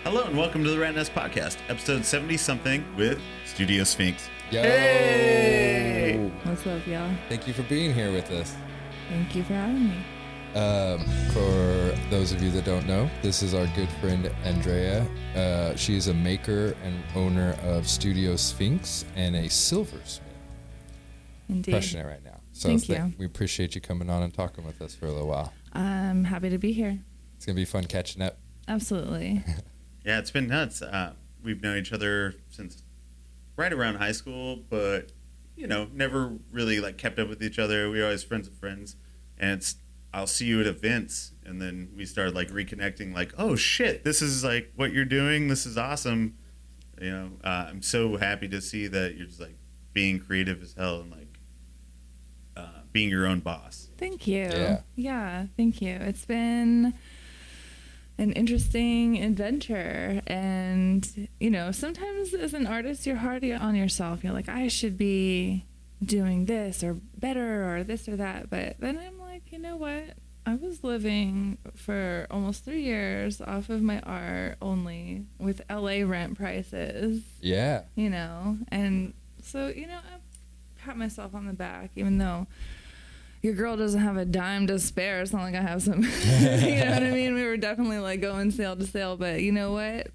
Hello and welcome to the Ratnest podcast, episode 70-something with Studio Sphinx. Yo! Hey! What's up, y'all? Thank you for being here with us. Thank you for having me. For those of you that don't know, this is our good friend Andrea. She's a maker and owner of Studio Sphinx and a silversmith. Indeed. Crushing it right now. So Thank you. We appreciate you coming on and talking with us for a little while. I'm happy to be here. It's going to be fun catching up. Absolutely. Yeah, it's been nuts. We've known each other since right around high school, but, never really, kept up with each other. We were always friends of friends. And I'll see you at events, and then we started, reconnecting, oh, shit, this is, what you're doing. This is awesome. I'm so happy to see that you're just, being creative as hell and, being your own boss. Thank you. Yeah, thank you. It's been an interesting adventure, and sometimes as an artist you're hard on yourself. You're like, I should be doing this or better or this or that, but then I'm like, you know what, I was living for almost 3 years off of my art only with LA rent prices, Yeah. and so I pat myself on the back, even though your girl doesn't have a dime to spare. It's not like I have some, you know what I mean? We were definitely going sale to sale, but you know what?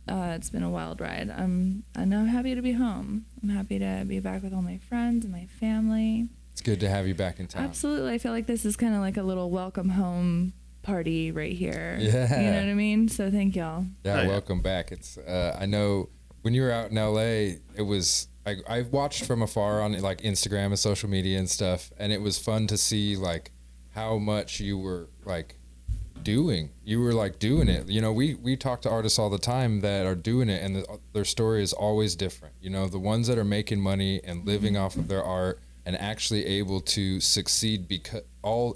It's been a wild ride. I'm happy to be home. I'm happy to be back with all my friends and my family. It's good to have you back in town. Absolutely. I feel like this is kind of like a little welcome home party right here. Yeah. You know what I mean? So thank y'all. Yeah, Oh, yeah. welcome back. It's I know when you were out in LA, it was I watched from afar on Instagram and social media and stuff, and it was fun to see how much you were doing. You were doing it. We talk to artists all the time that are doing it, and their story is always different. The ones that are making money and living off of their art and actually able to succeed, because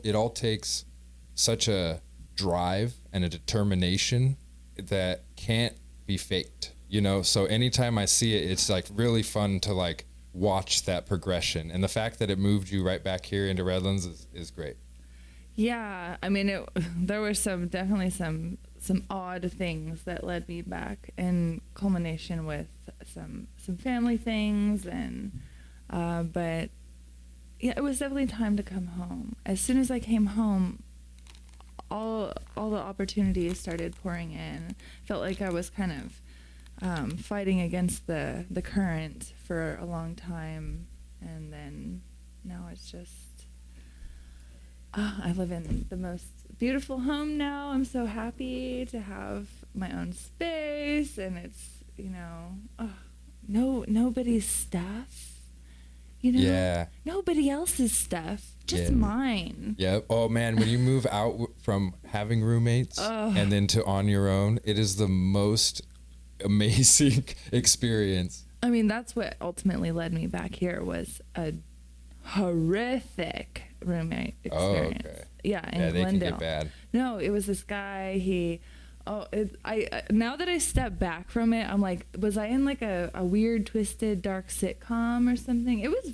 it all takes such a drive and a determination that can't be faked. So anytime I see it, it's really fun to watch that progression, and the fact that it moved you right back here into Redlands is great. Yeah, I mean, there were definitely some odd things that led me back, in culmination with some family things, and but yeah, it was definitely time to come home. As soon as I came home, all the opportunities started pouring in. Felt like I was kind of fighting against the current for a long time, and then now it's just I live in the most beautiful home now. I'm so happy to have my own space, and it's nobody's stuff, Yeah. nobody else's stuff, just Yeah. mine. Yep. Oh man, when you move out from having roommates and then to on your own, it is the most amazing experience. I mean, that's what ultimately led me back here, was a horrific roommate experience. Oh, okay. Yeah, in Yeah, they can Glendale. get bad. No, it was this guy. Now that I step back from it, I'm like, was I in a weird, twisted, dark sitcom or something? It was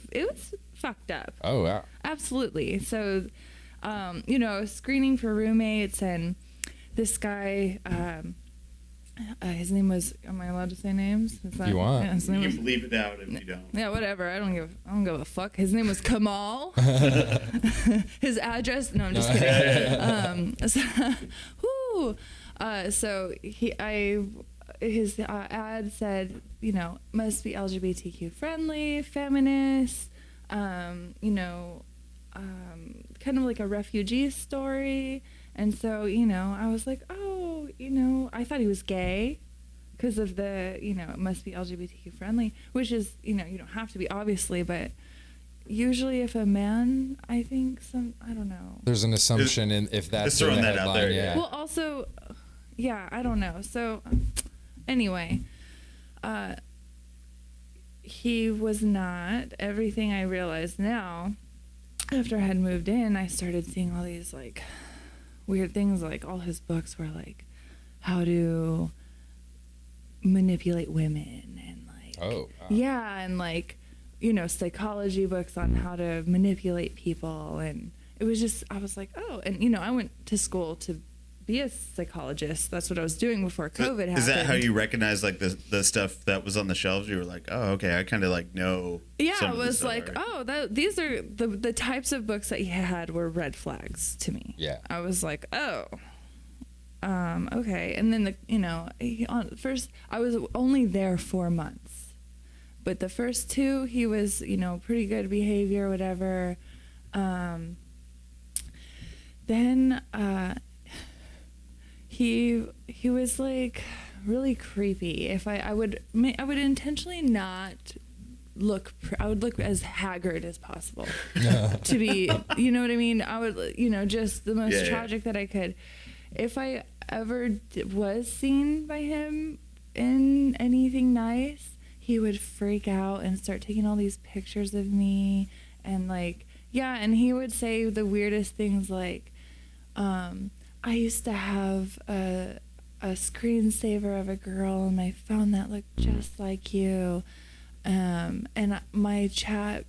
fucked up. Oh wow. Absolutely. So, I was screening for roommates, and this guy, his name was, am I allowed to say names? If you want. Yeah, his You name can was, leave it out if you don't. yeah, whatever. I don't give a fuck. His name was Kamal. His address. No, I'm just kidding. So his ad said, must be LGBTQ friendly, feminist, kind of like a refugee story. And so, I was like, oh, I thought he was gay because of the, it must be LGBTQ friendly, which is, you don't have to be, obviously, but usually if a man, I think I don't know. There's an assumption if that's Just throwing in the that out headline. there, Yeah. Well, also, yeah, I don't know. So, anyway, he was not everything I realize now. After I had moved in, I started seeing all these weird things. All his books were how to manipulate women, and Oh. Wow. yeah, and psychology books on how to manipulate people, and it was just, I was like, oh, and I went to school to be a psychologist. That's what I was doing before COVID happened. Is that how you recognize like the stuff that was on the shelves? You were like, oh, okay, I kind of like know. Yeah, it was like, these are the types of books that he had were red flags to me. Yeah. I was like, oh, okay. And then first I was only there 4 months, but the first 2 he was pretty good behavior, whatever. Then he was like really creepy. If I would intentionally not look, I would look as haggard as possible to be, you know what I mean? I would, just the most tragic that I could. If I ever was seen by him in anything nice, he would freak out and start taking all these pictures of me and like, yeah. And he would say the weirdest things like, I used to have a screensaver of a girl and I found that looked just like you. And my chat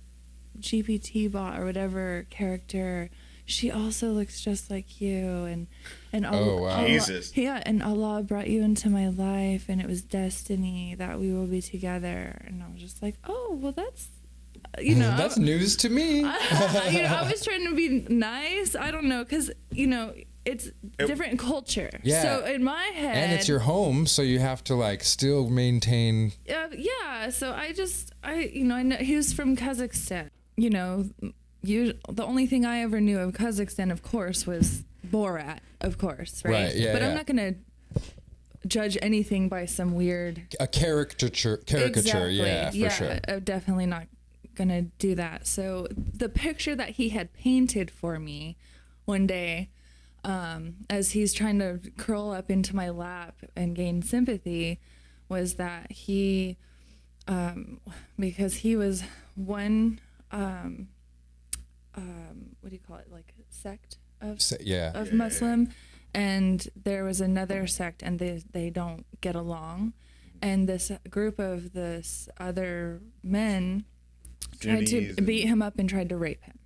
GPT bot or whatever character, she also looks just like you. And oh, wow. Jesus. Yeah. And Allah brought you into my life and it was destiny that we will be together. And I was just like, oh, well, that's, that's news to me. I was trying to be nice. I don't know. 'Cause it's different culture. Yeah. So in my head, and it's your home, so you have to like still maintain. Yeah. So I know he was from Kazakhstan. The only thing I ever knew of Kazakhstan, of course, was Borat, of course, right? Yeah, but I'm not gonna judge anything by some weird caricature. Exactly. Yeah, for sure. I'm definitely not gonna do that. So the picture that he had painted for me one day, as he's trying to curl up into my lap and gain sympathy, was that he, because he was one, what do you call it, like sect of Muslim, and there was another sect, and they don't get along, and this group of this other men tried to beat him up and tried to rape him.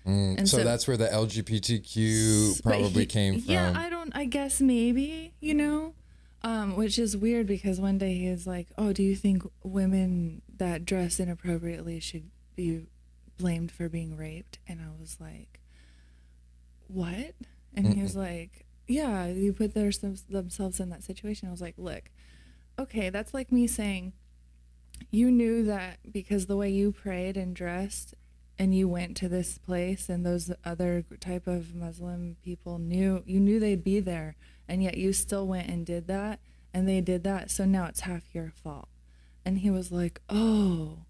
And so that's where the LGBTQ probably came from. Yeah, I guess maybe, which is weird because one day he was like, oh, do you think women that dress inappropriately should be blamed for being raped? And I was like, what? And he was like, yeah, you put themselves in that situation. I was like, look, okay, that's like me saying, you knew that because the way you prayed and dressed and you went to this place and those other type of Muslim people you knew they'd be there, and yet you still went and did that, and they did that, so now it's half your fault. And he was like, oh.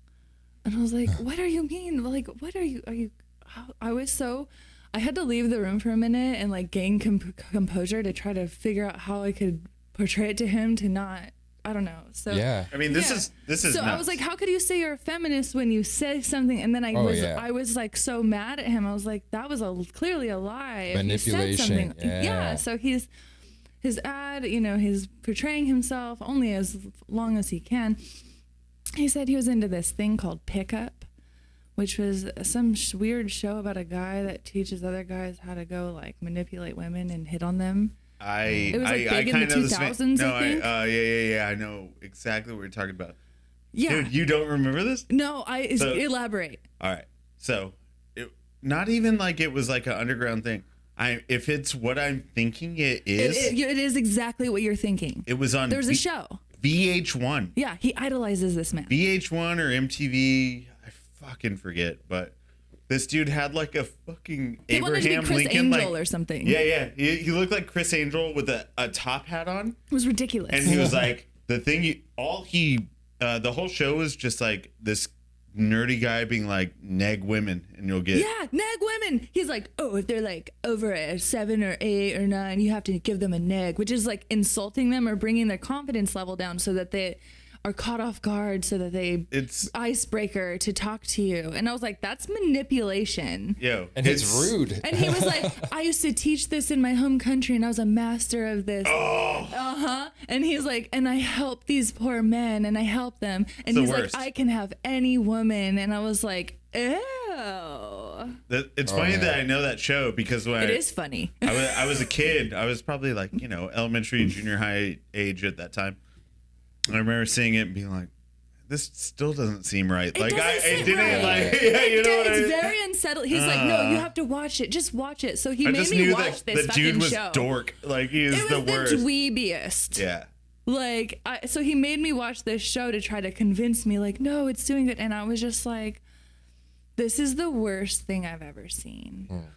And I was like, what do you mean? Like, what are you I had to leave the room for a minute and like gain composure to try to figure out how I could portray it to him to not, I don't know. So yeah, I mean, this is so nuts. I was like, how could you say you're a feminist when you say something? And then I was like so mad at him. I was like, that was clearly a lie. Manipulation. Yeah. So his ad, he's portraying himself only as long as he can. He said he was into this thing called Pickup, which was some weird show about a guy that teaches other guys how to go like manipulate women and hit on them. It was like big in the 2000s, I think. Yeah. I know exactly what you're talking about. Yeah. Dude, you don't remember this? No, elaborate. All right. So, not even like it was like an underground thing. If it's what I'm thinking it is. It is exactly what you're thinking. It was on. There was a show. VH1. Yeah, he idolizes this man. VH1 or MTV. I fucking forget, but this dude had like a fucking he Abraham wanted to be Chris Lincoln Angel or something. Yeah. He looked like Chris Angel with a top hat on. It was ridiculous. And he was like, the whole show was just like this nerdy guy being like, neg women and you'll get. Yeah, neg women. He's like, oh, if they're like over a 7 or 8 or 9, you have to give them a neg, which is like insulting them or bringing their confidence level down so that they are caught off guard, so that it's icebreaker to talk to you. And I was like, that's manipulation. And it's rude. And he was like, I used to teach this in my home country and I was a master of this. And he's like, and I help these poor men and I help them. And he's like, I can have any woman. And I was like, ew. It's funny that I know that show because when It is funny. I was a kid, I was probably like, elementary, junior high age at that time. And I remember seeing it and being like, this still doesn't seem right. It didn't right. like, yeah, you know what I it's mean? very unsettling. He's like, no, you have to watch it. Just watch it. So he I made just me knew watch that this the fucking dude was show. dork. Like, he is It the was the worst. dweebiest. Yeah. Like, so he made me watch this show to try to convince me, like, no, it's doing good. And I was just like, this is the worst thing I've ever seen.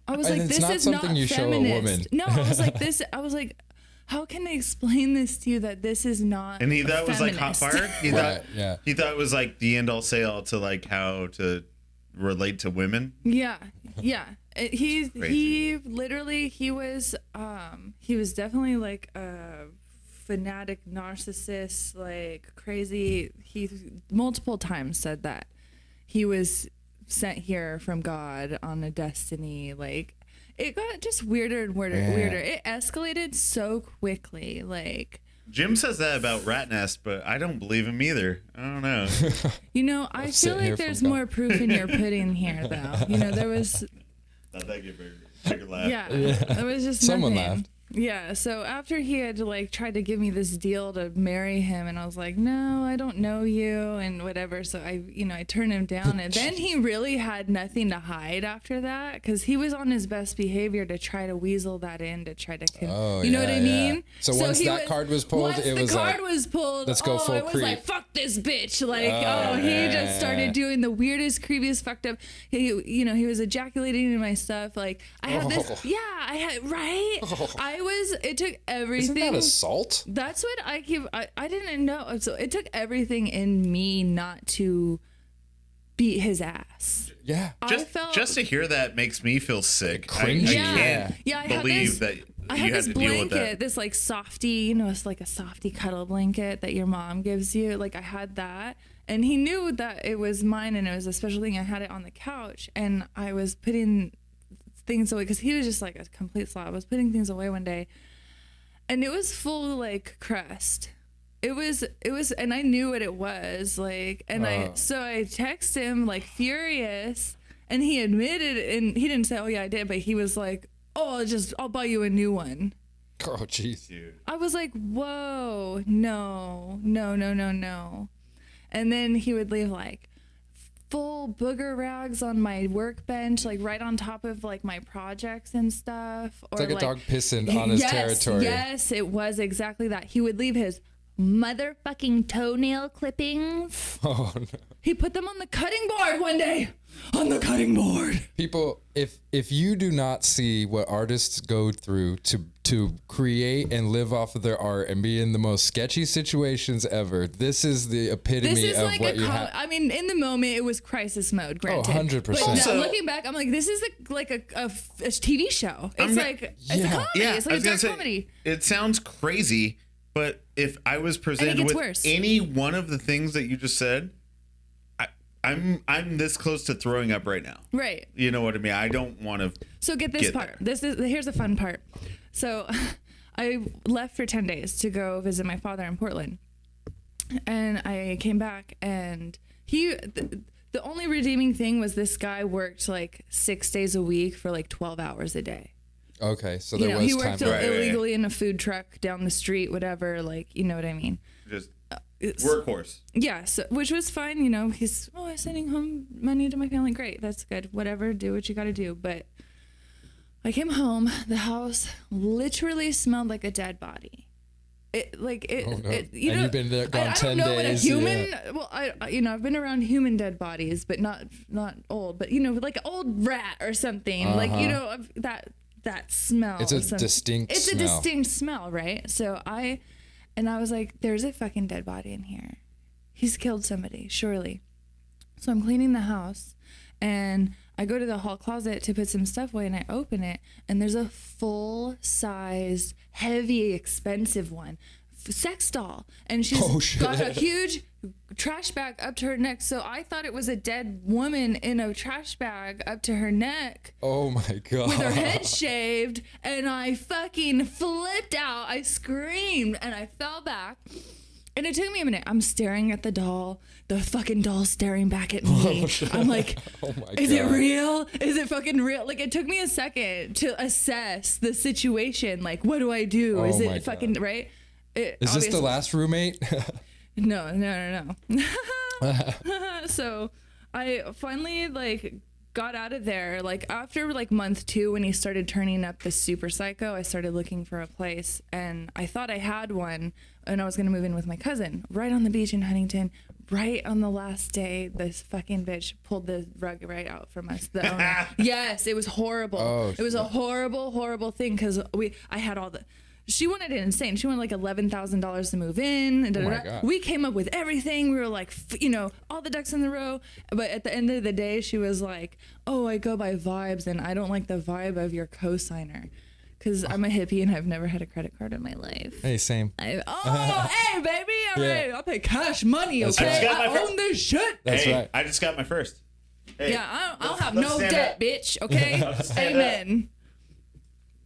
I was And like, it's this not is something not you show a feminist. woman. No, I was like, I was like, how can I explain this to you that this is not And he thought it was like hot feminist? fire. He thought it was like the end all say all to like how to relate to women. Yeah. He Crazy. literally he was definitely like a fanatic narcissist, like crazy. He multiple times said that he was sent here from God on a destiny. Like, it got just weirder and weirder. It escalated so quickly. Like, Jim says that about Ratnest, but I don't believe him either. I don't know. I feel like there's more proof in your pudding here, though. There was. Thought that gave a bigger laugh. Yeah, there was just Someone nothing. laughed. Yeah, so after he had like tried to give me this deal to marry him, and I was like, no, I don't know you, and whatever. So I turned him down, and then he really had nothing to hide after that, because he was on his best behavior to try to weasel that in to try to, you know what I mean? So once that card was pulled, it was like, let's go full I was creep. like, fuck this bitch. Like, he just started doing the weirdest, creepiest, fucked up. He was ejaculating in my stuff. Like, I had this, right? It took everything. Isn't that assault? That's what I didn't know. So it took everything in me not to beat his ass. Yeah. Just to hear that makes me feel sick. Cringy. I can't believe that I you had had this to deal with blanket, that. this like softy, it's like a softy cuddle blanket that your mom gives you. Like, I had that, and he knew that it was mine, and it was a special thing. I had it on the couch, and I was putting things away because he was just like a complete slob. I was putting things away one day, and it was full like crust. It was, and I knew what it was like, and I texted him like furious, and he admitted, and he didn't say, oh yeah, I did, but he was like, oh, I'll buy you a new one. Oh, jeez. I was like, whoa, no. And then he would leave like full booger rags on my workbench, like right on top of like my projects and stuff. It's like a dog pissing on his territory. Yes, it was exactly that. He would leave his motherfucking toenail clippings. Oh, no. He put them on the cutting board one day. On the cutting board. People, if you do not see what artists go through to create and live off of their art and be in the most sketchy situations ever, this is the epitome of like what you have. I mean, in the moment, it was crisis mode, granted. 100%. But Also- no, looking back, I'm like, this is like a TV show. It's it's a comedy. It's like a dark comedy. It sounds crazy, but if I was presented gets with worse. any one of the things that you just said, I'm this close to throwing up right now. Right. You know what I mean? I don't want to. So get this part. Here's the fun part. So I left for 10 days to go visit my father in Portland. And I came back, and the only redeeming thing was this guy worked like 6 days a week for like 12 hours a day. Okay, so there was he time. worked illegally in a food truck down the street, whatever, like, you know what I mean? Just workhorse. Yeah, so, which was fine, he's I'm sending home money to my family. Great, that's good. Whatever, do what you got to do. But I came home, the house literally smelled like a dead body. It you've been there, gone I 10 don't know what a days, human. yeah. Well, I've been around human dead bodies, but not old. But like an old rat or something. Like that smell. It's a distinct It's smell. a distinct smell, right? So I was like, there's a fucking dead body in here. He's killed somebody, surely. So I'm cleaning the house, and I go to the hall closet to put some stuff away, and I open it, and there's a full-sized, heavy, expensive one, sex doll, and she's got a huge trash bag up to her neck. So I thought it was a dead woman in a trash bag up to her neck. Oh my god! With her head shaved, and I fucking flipped out. I screamed, and I fell back. And it took me a minute. I'm staring at the doll, the fucking doll staring back at me. I'm like, Oh my is God. it real? Is it fucking real? Like, it took me a second to assess the situation. Like, what do I do? Oh Is my it fucking, God. right? Is this the Obviously- last roommate? No. So I finally like got out of there. Like after like month 2, when he started turning up the super psycho, I started looking for a place, and I thought I had one, and I was gonna move in with my cousin right on the beach in Huntington. Right on the last day, this fucking bitch pulled the rug right out from us. The owner. Yes, it was horrible. Oh, it was a horrible thing because I had all the. She wanted it insane. She wanted like $11,000 to move in. And Oh my God. we came up with everything. We were like, all the ducks in the row. But at the end of the day, she was like, "Oh, I go by vibes, and I don't like the vibe of your cosigner, because I'm a hippie and I've never had a credit card in my life." Hey, same. Hey, baby, all Yeah. right, I'll pay cash money. That's Okay, right. I own this shit. That's hey, right. I just got my first. Hey, Yeah, I'll have let's no stand debt, up. bitch. Okay, Stand amen.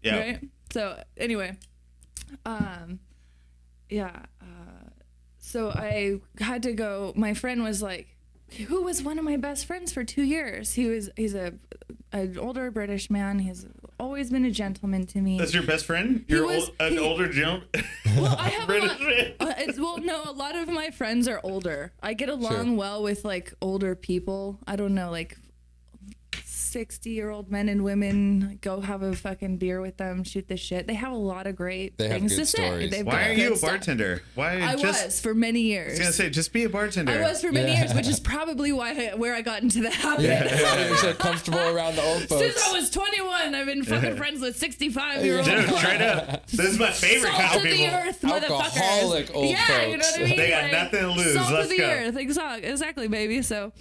Yeah. Right. So anyway, so I had to go. My friend was like, who was one of my best friends for 2 years. He's an older British man. He's always been a gentleman to me. That's your best friend? You're an older gentleman? Well, I have a lot. British man. No, a lot of my friends are older. I get along Sure. well with like older people. I don't know, like 60-year-old men and women. Go have a fucking beer with them, shoot the shit. They have a lot of great They have things good to say. stories. They've Why got are good you a stuff. bartender? Why I was for many I years. was gonna say, just be a bartender. I was for many Yeah. years, which is probably where I got into the habit. Yeah, you're so comfortable around the old folks. Since I was 21, I've been fucking friends with 65-year-olds. Dude, straight up. This is my favorite Salt kind of of the people. earth, motherfuckers. Alcoholic old yeah, you know folks. what I mean? They got Like, nothing to lose. Salt Let's of the go. earth, exactly, baby. So,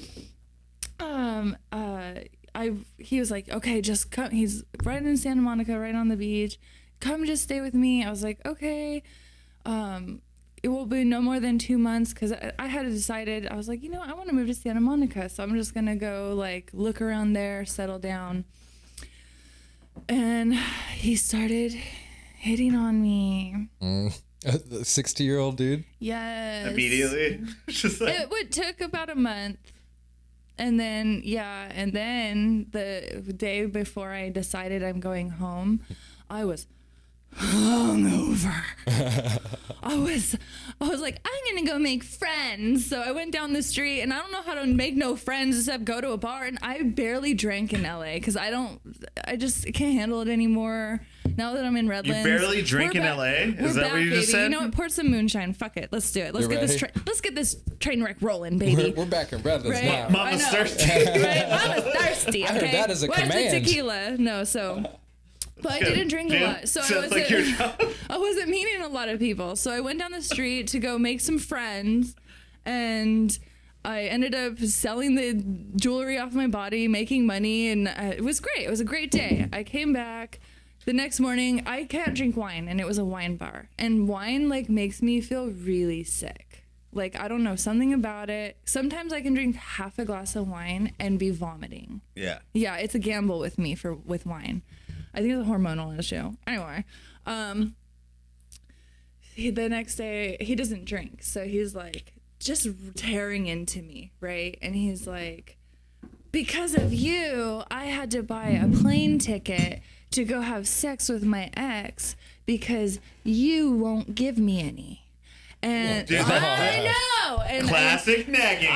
he was like, okay, just come. He's right in Santa Monica, right on the beach. Come, just stay with me. I was like, okay. It will be no more than 2 months, because I had decided. I was like, I want to move to Santa Monica, so I'm just gonna go like look around there, settle down. And he started hitting on me. A 60-year-old dude. Yes. Immediately. Just like, It took about a month. And then, the day before I decided I'm going home, I was hungover. I was like, I'm gonna go make friends. So I went down the street, and I don't know how to make no friends except go to a bar. And I barely drank in LA because I just can't handle it anymore. Now that I'm in Redlands, barely drink we're in back- LA? Is we're that back, what you just baby. said? You know what? Pour some moonshine. Fuck it. Let's do it. Let's You get this train wreck rolling, We're, baby. we're back in Redlands Right. now. Mama's I know. thirsty. Right? Mama's thirsty. Okay? I heard that as a Where's command. the tequila? No, so. But I didn't drink a Jim, lot, so sounds like your job. I wasn't meeting a lot of people. So I went down the street to go make some friends, and I ended up selling the jewelry off my body, making money, and it was great. It was a great day. I came back the next morning. I can't drink wine, and it was a wine bar, and wine like makes me feel really sick. Like, I don't know, something about it. Sometimes I can drink half a glass of wine and be vomiting. Yeah. Yeah, it's a gamble with me with wine. I think it's a hormonal issue. Anyway, the next day he doesn't drink, so he's like just tearing into me, right? And he's like, because of you, I had to buy a plane ticket to go have sex with my ex because you won't give me any. And Dude, I know. And Classic nagging.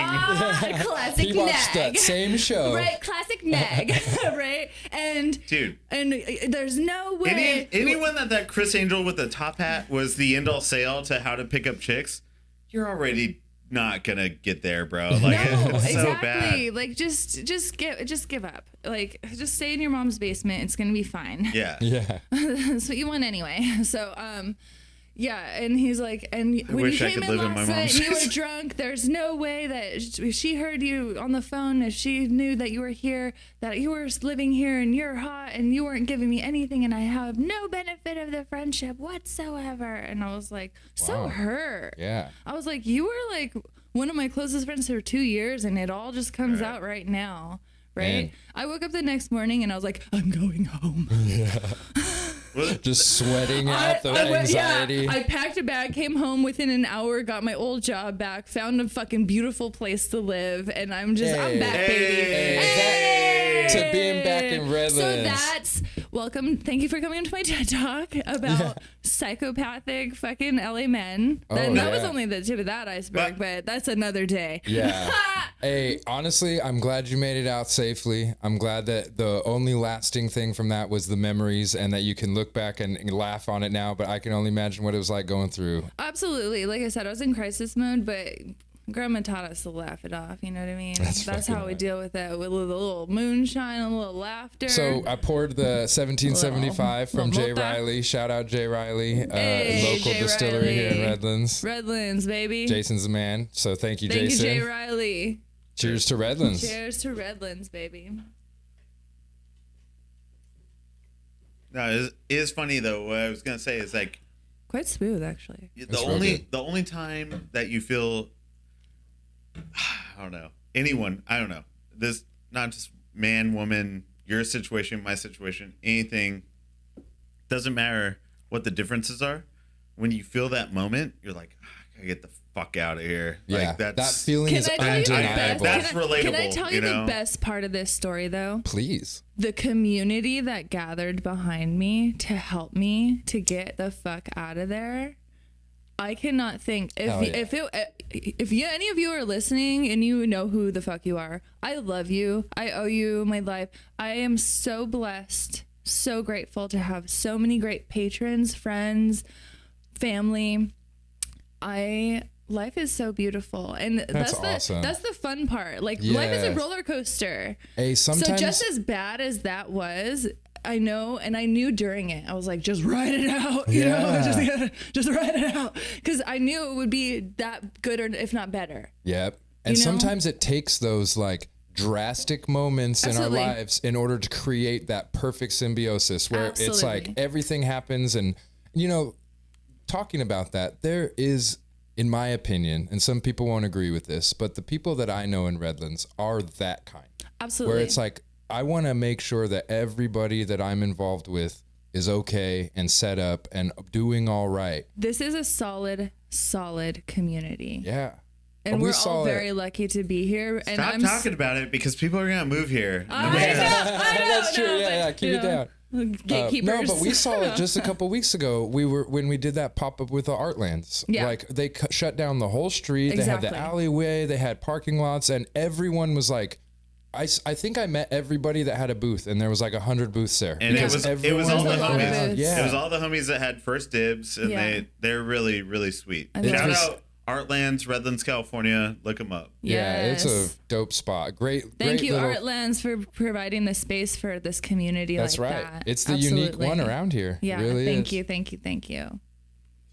classic He watched nag. that same show. Right, classic nag, right? And Dude. and there's no way. Anyone that Chris Angel with the top hat was the end all sale to how to pick up chicks, you're already not gonna get there, bro. Like, no, it's so exactly. bad. Like just give up. Like, just stay in your mom's basement. It's gonna be fine. Yeah. Yeah. That's what you want anyway. So yeah, and he's like, and when you wish I came could in live in last my night mom's and you were basement. drunk, there's no way that if she heard you on the phone, if she knew that you were here, that you were living here and you're hot and you weren't giving me anything and I have no benefit of the friendship whatsoever. And I was like, so Wow. hurt. Yeah. I was like, you were like one of my closest friends for 2 years and it all just comes out right now. Right? Man. I woke up the next morning and I was like, I'm going home. Just sweating out the anxiety. I packed a bag, came home within an hour, got my old job back, found a fucking beautiful place to live, and I'm back, baby. Hey. To being back in Redlands. So that's welcome. Thank you for coming to my TED Talk about psychopathic fucking LA men. That was only the tip of that iceberg, but that's another day. Yeah. Hey, honestly, I'm glad you made it out safely. I'm glad that the only lasting thing from that was the memories and that you can look back and laugh on it now, but I can only imagine what it was like going through. Absolutely. Like I said, I was in crisis mode, but Grandma taught us to laugh it off. You know what I mean? That's how we deal with it, with a little moonshine, a little laughter. So I poured the 1775 from Jay Riley. Shout out Jay Riley, local distillery here in Redlands. Redlands, baby. Jason's the man. So thank you, Jason. Thank you, Jay Riley. Cheers to Redlands. Cheers to Redlands, baby. No, it is funny though. What I was gonna say is like quite smooth, actually. The only time that you feel, I don't know, anyone, I don't know, this, not just man, woman, your situation, my situation, anything, doesn't matter what the differences are. When you feel that moment, you're like, I gotta get the fuck out of here. Yeah, like that feeling is undeniable. That's relatable. Can I tell you know? the best part of this story, though? Please. The community that gathered behind me to help me to get the fuck out of there. I cannot think if any of you are listening and you know who the fuck you are, I love you. I owe you my life. I am so blessed, so grateful to have so many great patrons, friends, family. Life is so beautiful, and that's awesome. That's the fun part. Like life is a roller coaster. Hey, sometimes, so just as bad as that was, I know, and I knew during it, I was like, just write it out, you know, just write it out, because I knew it would be that good, or if not better. Yep. And sometimes it takes those like drastic moments in our lives in order to create that perfect symbiosis where it's like everything happens, and talking about that, there is, in my opinion, and some people won't agree with this, but the people that I know in Redlands are that kind. Absolutely. Where it's like, I want to make sure that everybody that I'm involved with is okay and set up and doing all right. This is a solid community. Yeah. And we're all very lucky to be here. And Stop talking about it, because people are going to move here. I know. That's true. Yeah, keep it down. Gatekeepers. No, but we saw it just a couple weeks ago. When we did that pop up with the Artlands. Yeah. Like they shut down the whole street. Exactly. They had the alleyway. They had parking lots, and everyone was like, I think I met everybody that had a booth, and there was like 100 booths there. And it was all the homies. Yeah. It was all the homies that had first dibs, and they're really, really sweet. Shout out Artlands, Redlands, California. Look them up. Yeah, it's a dope spot. Thank you, Artlands, for providing the space for this community. That's like right. That. It's the unique one around here. Yeah, it really thank is. you.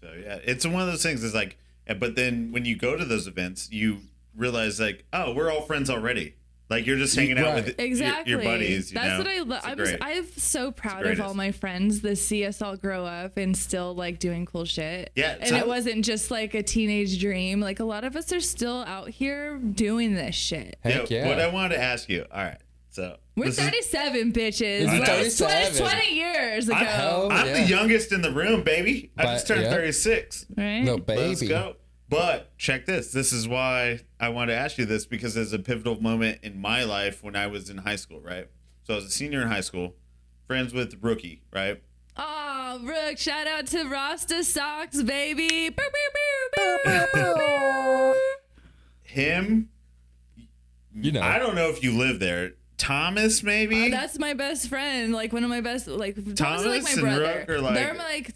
So yeah, it's one of those things. Is like, but then when you go to those events, you realize like, oh, we're all friends already. Like you're just hanging out with your buddies. That's what I love. I'm so proud of all my friends that see us all grow up and still like doing cool shit. Yeah, and it wasn't just like a teenage dream. Like a lot of us are still out here doing this shit. Heck yeah. What I wanted to ask you. All right, so we're 37 bitches. Like 37. 20 years ago. I'm the youngest in the room, baby. I just turned 36. Right? No baby. Let's go. But check this. This is why I wanted to ask you this, because there's a pivotal moment in my life when I was in high school, right? So I was a senior in high school, friends with Rookie, right? Oh, Rook, shout out to Rasta Socks, baby. Boop, boop, boop, boop, boop, boop. Him, I don't know if you live there. Thomas, maybe? That's my best friend. Like one of my best, Thomas is like my brother. Rook are they're like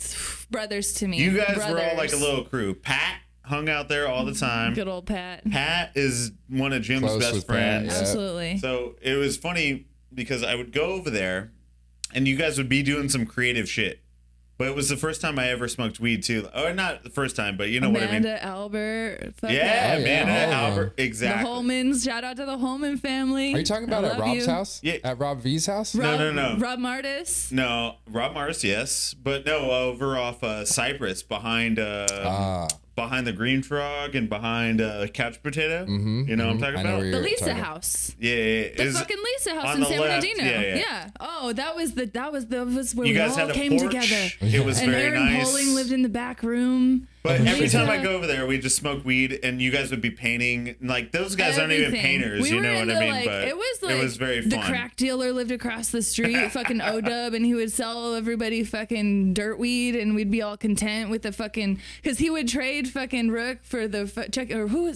brothers to me. You guys were all like a little crew. Pat hung out there all the time. Good old Pat. Pat is one of Jim's best friends. Pat, Absolutely. So it was funny because I would go over there and you guys would be doing some creative shit. But it was the first time I ever smoked weed too. Or not the first time, but you know what I mean. Amanda, Albert. Amanda, Albert. Exactly. The Holmans. Shout out to the Holman family. Are you talking about at Rob's house? Yeah. At Rob V's house? No. Rob Martis. No, Rob Martis, yes. But no, over off Cypress behind behind the Green Frog and behind Couch Potato. You know what I'm talking I know about? where The you're Lisa talking. house. Yeah. The Is- fucking Lisa house on in the San left, Bernardino. yeah. Oh, that was where You we guys all had a came porch. together. It was And very Aaron nice. Poling lived in the back room. But every Lisa- time I go over there, we just smoke weed, and you guys would be painting. Like those guys aren't even Everything. painters, We you were know what into, I mean? like, But it was very the fun. crack dealer lived across the street, fucking O-Dub, and he would sell everybody fucking dirt weed, and we'd be all content with the fucking, because he would trade fucking Rook for the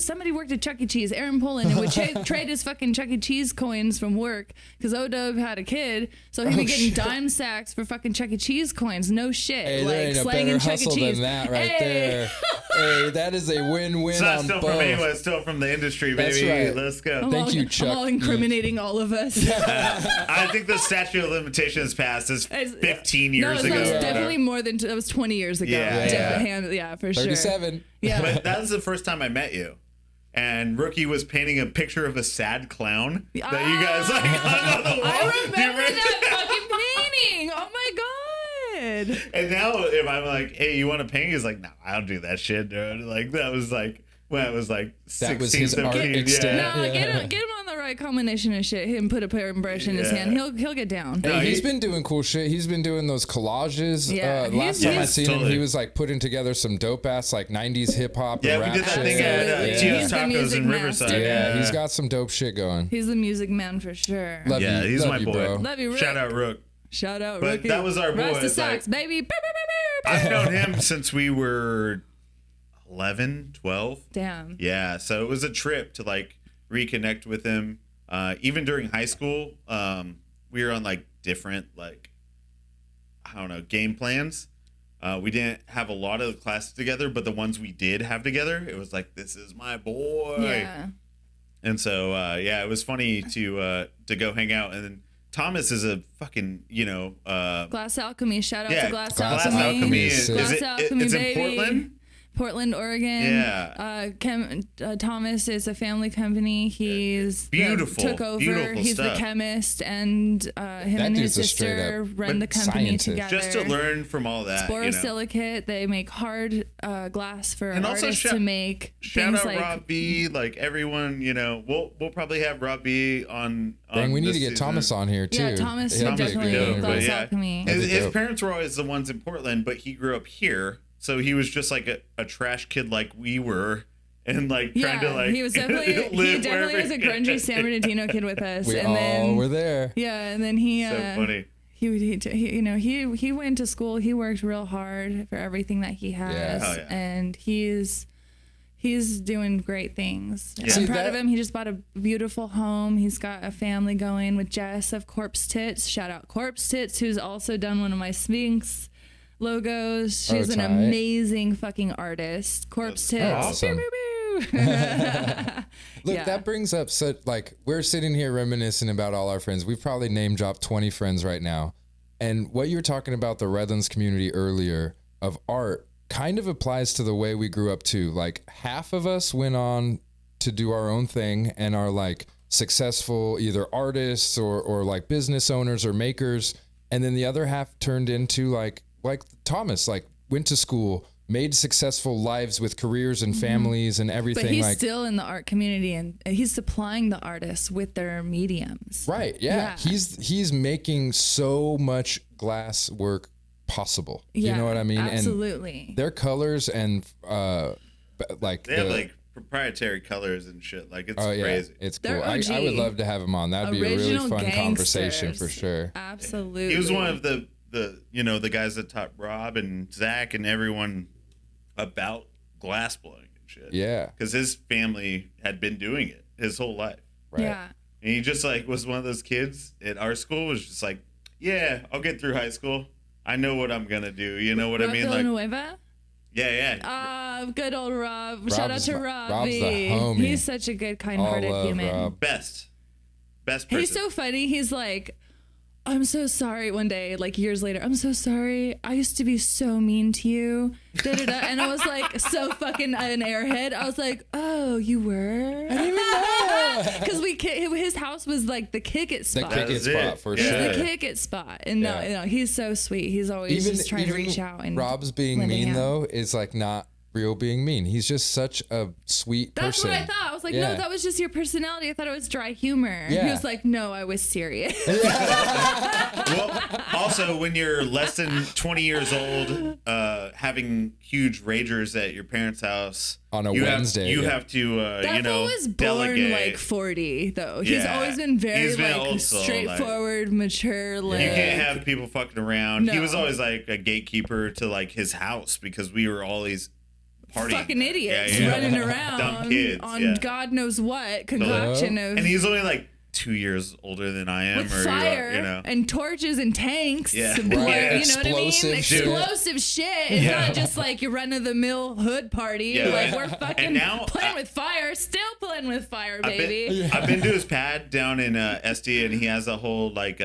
somebody worked at Chuck E. Cheese, Aaron Poland, and would trade his fucking Chuck E. Cheese coins from work because O-Dub had a kid, so he'd be getting dime sacks for fucking Chuck E. Cheese coins. No shit, Hey, like there ain't a slanging better Chuck E. hustle Cheese. than that right Hey. there. Hey, that is a win-win It's not on still both. from anyone, it's still from the industry, That's baby. right. Let's go. I'm Thank all- you, Chuck. I'm all incriminating all of us. I think the statute of limitations passed is 15 years no, ago. that was or definitely more than that was 20 years ago. Yeah. Yeah, for sure. 37. Yeah. But that was the first time I met you. And Rookie was painting a picture of a sad clown that you guys like hung on the wall. I Do you remember that fucking painting. Oh my god. And now if I'm like, hey, you want to paint? He's like, no, I don't do that shit, dude. Like that was like when I was like 16, That was his art 17. extent. Yeah. No, Yeah. get him on the right combination of shit. Him put a brush in his Yeah. hand. He'll get down. No, He's he- been doing cool shit. He's been doing those collages. Yeah, Last he's- time I he's seen him, totally- he was like putting together some dope ass like 90s hip hop Yeah, and we rap did that shit. thing at Absolutely. Gio's He's the Tacos music in master. Riverside. Yeah, he's got some dope shit going. He's the music man for sure. Love Yeah, you, he's love my you, boy. bro. Love you, Rick. Shout out Rook. Shout out, But Rookie. that was our boy. Rasta It's like- Socks, baby. Bow, bow, bow, bow, I've bow. known him since we were 11, 12. Damn. Yeah, so it was a trip to like reconnect with him. Even during high school, we were on like different like I don't know game plans. We didn't have a lot of the classes together, but the ones we did have together, it was like this is my boy. Yeah. And so yeah, it was funny to go hang out. And then Thomas is a fucking Glass Alchemy. Shout out yeah to Glass Glass Alchemy. Alchemy Is is it, Glass Alchemy, it's in baby. Portland. Oregon. Yeah. Thomas is a family company. He's Beautiful, took over. beautiful He's stuff. the chemist, and him and his dude's a straight sister up run the company scientist. together. Just to learn from all that. Borosilicate. They make hard glass for And also artists shout- to make Shout things out like Rob B, like everyone, we'll probably have Rob B on. Dang, we need this to get season. Thomas on here too. Yeah, Thomas He'll would be a definitely good be interview. Glass But yeah. Alchemy. That'd be His dope. parents were always the ones in Portland, but he grew up here, so he was just like a trash kid like we were, and like trying to like he was definitely live was a grungy San Bernardino kid with us. We and all then, were there. Yeah, and then he So funny. he went to school. He worked real hard for everything that he has, Yeah. Oh, yeah. and he's doing great things. Yeah. I'm See, proud that- of him. He just bought a beautiful home. He's got a family going with Jess of Corpse Tits. Shout out Corpse Tits, who's also done one of my Sphinx logos. She's an tight. amazing fucking artist. Corpse Tits. awesome. Pew, pew, pew. Look, Yeah. that brings up such like we're sitting here reminiscing about all our friends. We've probably name dropped 20 friends right now. And what you were talking about the Redlands community earlier of art kind of applies to the way we grew up too. Like half of us went on to do our own thing and are like successful either artists or like business owners or makers. And then the other half turned into like Thomas, like went to school, made successful lives with careers and families and everything. But he's like still in the art community, and he's supplying the artists with their mediums. right, yeah. Yeah. He's making so much glass work possible. You know what I mean? Absolutely. And their colors and like They have like proprietary colors and shit. Like it's crazy. it's They're cool. I OG. would love to have him on. That'd be a really Original fun conversation gangsters. for sure. Absolutely. He was one of the the guys that taught Rob and Zach and everyone about glass blowing and shit. Yeah, Because his family had been doing it his whole life. right. Yeah. And he just like was one of those kids at our school was just like, yeah, I'll get through high school. I know what I'm gonna do. You know what I Rob mean? Like, Villanueva? yeah. Good old Rob. Shout out to Rob's the Robbie. homie. He's such a good, kind-hearted All love, human. Rob. Best person. He's so funny. He's like, I'm so sorry. One day, like years later, I'm so sorry. I used to be so mean to you. Da, da, da. And I was like, so fucking an airhead. I was like, oh, you were? I didn't even know. Because his house was like the kick it The spot. kick it was spot it. for Yeah. sure. The kick it spot. And Yeah. no, he's so sweet. He's always just trying to reach out. And Rob's being lend a mean hand. though is like not real being mean. He's just such a sweet That's person. what I thought. I was like, Yeah. no, that was just your personality. I thought it was dry humor. Yeah. He was like, no, I was serious. Well, also, when you're less than 20 years old, having huge ragers at your parents' house On a you Wednesday, you yeah. have to, That fool was born delegate. like 40, though. He's Yeah. always been very He's been like old soul, straightforward, mature. Like, You can't have people fucking around. He No. was always like a gatekeeper to like his house because we were always partying. fucking idiots Yeah, yeah. running Dumb around kids, on yeah. God knows what concoction of And he's only like 2 years older than I am. with or fire you know. and torches and tanks. Yeah. and Right. like, you know what I mean? Explosive shit. Explosive shit. It's Yeah. not just like your run of the mill hood party. Yeah, like and- we're and fucking now playing with fire, still playing with fire, baby. I've been to his pad down in SD, and he has a whole like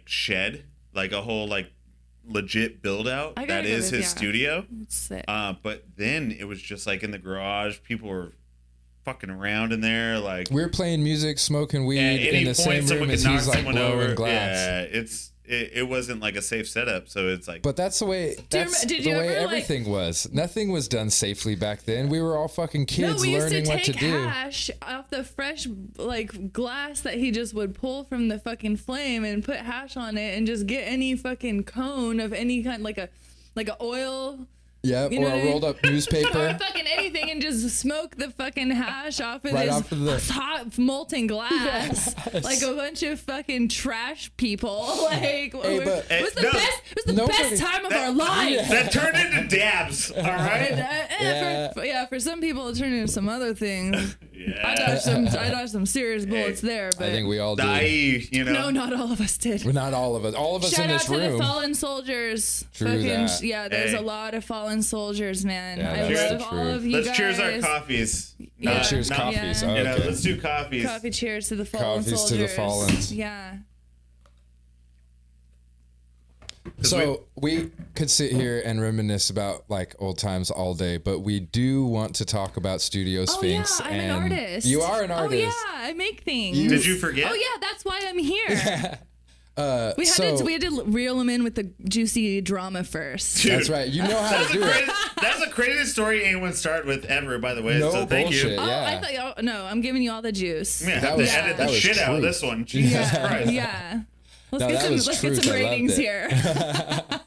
shed, like a whole like legit build out I gotta that go is to- his yeah. studio. Sick. But then it was just like in the garage, people were fucking around in there, like We're playing music, smoking weed at any in the same point someone room could as knock he's like someone blowing over. glass. Yeah, it wasn't like a safe setup, so it's like. But that's the way. That's did the you way ever, like- everything was. Nothing was done safely back then. We were all fucking kids we used learning to what to take do. hash off the fresh like glass that he just would pull from the fucking flame and put hash on it and just get any fucking cone of any kind, like a oil. Yep, You know or what I a mean? rolled up Or newspaper. fucking anything and just smoke the fucking hash off of Right this off of the- hot molten glass. Yes. Like a bunch of fucking trash people. Like Hey, but- it was the no, best. It was the nobody- best time of that- our lives. That turned into dabs, all right? For some people it turned into some other things. Yeah. I dodged some serious bullets there, but I think we all did. Die, you know. no, not all of us did. Well, not all of us. All of us Shout in out this to the room. fallen soldiers. True that. Yeah, there's Hey. a lot of fallen soldiers, man. Yeah, I that's love the all truth. of you Let's guys. cheers our coffees. Yeah. Cheers Not- coffees. Yeah. Oh, You know, okay. let's do coffees. Coffee cheers to the fallen Coffees to the soldiers. fallens. Yeah. So we could sit here and reminisce about like old times all day, but we do want to talk about Studio Sphinx. Oh yeah, I'm and an artist. You are an artist. Oh yeah, I make things. Did you forget? Oh yeah, that's why I'm here. We So- had to reel them in with the juicy drama first. Dude, That's right. You know how That's to the do it. greatest, that's the craziest story anyone started with ever, by the way. No so thank bullshit. you. Oh, Yeah. I thought no, I'm giving you all the juice. I'm gonna That have was- to edit that the was shit out of truth. this one. Jesus Christ. Yeah. No, Let's that was get truth. some I loved ratings it. here.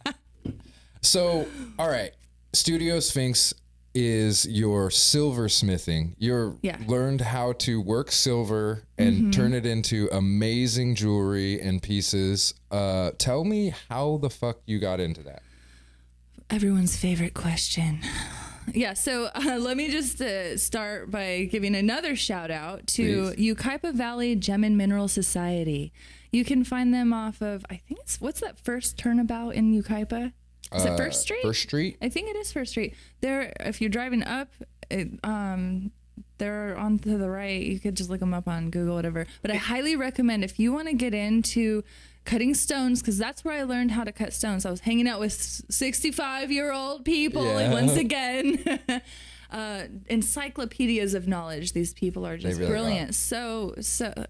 So, all right. Studio Sphinx is your silversmithing. You're Yeah. learned how to work silver and turn it into amazing jewelry and pieces. Tell me how the fuck you got into that. Everyone's favorite question. Yeah, so let me just start by giving another shout out to Yucaipa Valley Gem and Mineral Society. You can find them off of, I think it's, what's that first turnabout in Yucaipa? Is it First Street? First Street? I think it is First Street. There, if you're driving up, they're on to the right. You could just look them up on Google, whatever. But I highly recommend if you want to get into cutting stones, because that's where I learned how to cut stones. I was hanging out with 65-year-old people, like, Yeah. once again. Encyclopedias of knowledge. These people are just really brilliant. So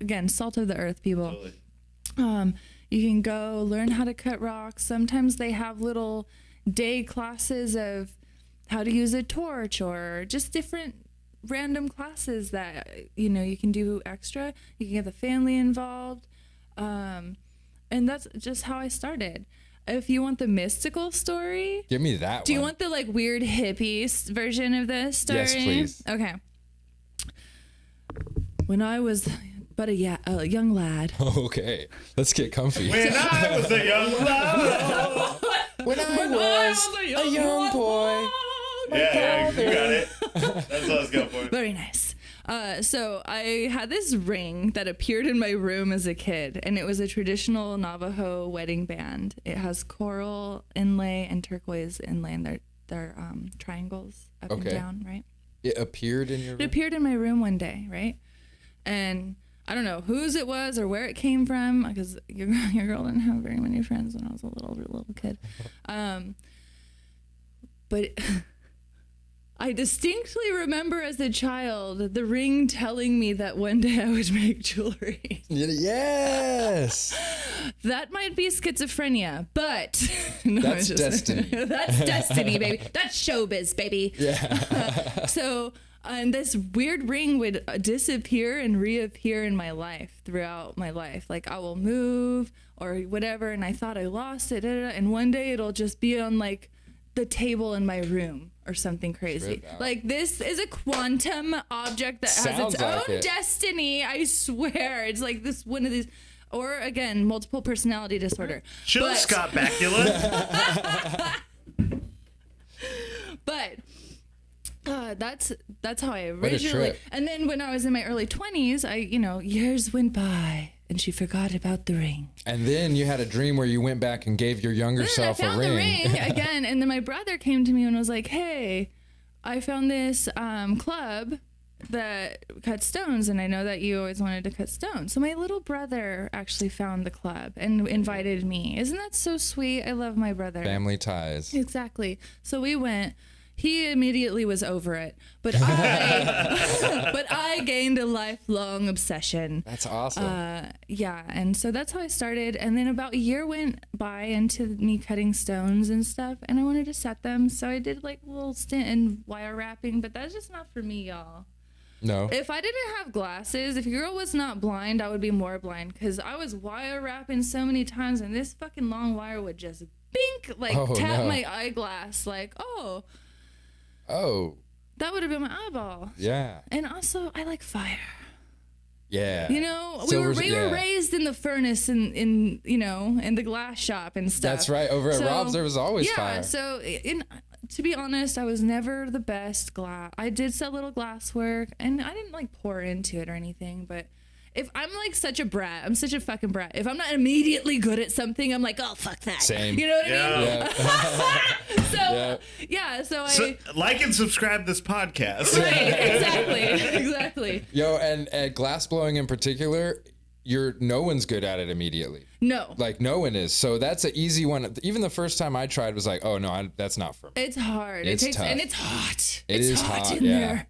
again, salt of the earth people. Totally. You can go learn how to cut rocks. Sometimes they have little day classes of how to use a torch or just different random classes that, you know, you can do extra. You can get the family involved. And that's just how I started. If you want the mystical story, Give me that do you one. want the like weird hippie version of this story? Yes, please. Okay. When I was but a young lad. Okay, let's get comfy. When I was a young lad. When I was a young boy. Yeah, you got it. That's what I was going for. Very nice. So I had this ring that appeared in my room as a kid, and it was a traditional Navajo wedding band. It has coral inlay and turquoise inlay, and they're triangles up and Okay. down, right? It appeared in your It room? appeared in my room one day, right? And I don't know whose it was or where it came from, because your girl didn't have very many friends when I was a little kid. But I distinctly remember as a child the ring telling me that one day I would make jewelry. Yes. That might be schizophrenia, but no, That's destiny. That's destiny, baby. That's showbiz, baby. Yeah. So, and this weird ring would disappear and reappear in my life throughout my life. Like I will move or whatever, and I thought I lost it, and one day it'll just be on like the table in my room or something crazy. Like this is a quantum object that has its own destiny. I swear, it's like this one of these. Or again, multiple personality disorder. Chill, Scott Bakula. But that's how I originally. And then when I was in my early 20s, years went by and she forgot about the ring. And then you had a dream where you went back and gave your younger self a ring. I found the ring again, and then my brother came to me and was like, "Hey, I found this club that cut stones, and I know that you always wanted to cut stones." So my little brother actually found the club and invited me. Isn't that so sweet? I love my brother. Family ties. Exactly. So we went. He immediately was over it, but I gained a lifelong obsession. That's awesome. Yeah, and so that's how I started. And then about a year went by into me cutting stones and stuff, and I wanted to set them. So I did like a little stint in wire wrapping, but that's just not for me, y'all. No. If I didn't have glasses, if a girl was not blind, I would be more blind, because I was wire wrapping so many times, and this fucking long wire would just bink, like tap my eyeglass, like, oh, that would have been my eyeball. Yeah. And also, I like fire. Yeah. We were raised in the furnace and in the glass shop and stuff. That's right. Over at Rob's, there was always fire. Yeah. So to be honest, I was never the best glass. I did sell little glass work, and I didn't like pour into it or anything. But if I'm like such a brat, I'm such a fucking brat. If I'm not immediately good at something, I'm like, oh, fuck that. Same. You know what I mean? Yeah. So like and subscribe this podcast. Right. Exactly. Yo, and at glass blowing in particular, no one's good at it immediately. No. Like no one is. So that's an easy one. Even the first time I tried was like, oh no, that's not for me. It's hard. It's tough. And it's hot. It's hot in there.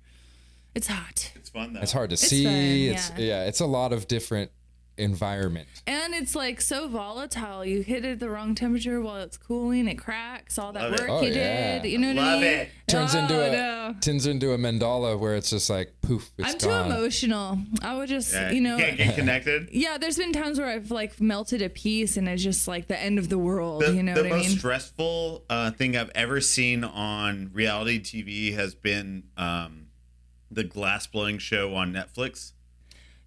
It's hot. It's fun though. It's hard to see. Fun, It's a lot of different environment. And it's like so volatile. You hit it at the wrong temperature while it's cooling, it cracks. All that work you did. You know what I mean? it. Turns into a mandala where it's just like poof, it's I'm gone. too emotional. I would just, You can't get connected. Yeah, there's been times where I've like melted a piece and it's just like the end of the world. The what I mean? most stressful thing I've ever seen on reality TV has been the glass blowing show on Netflix.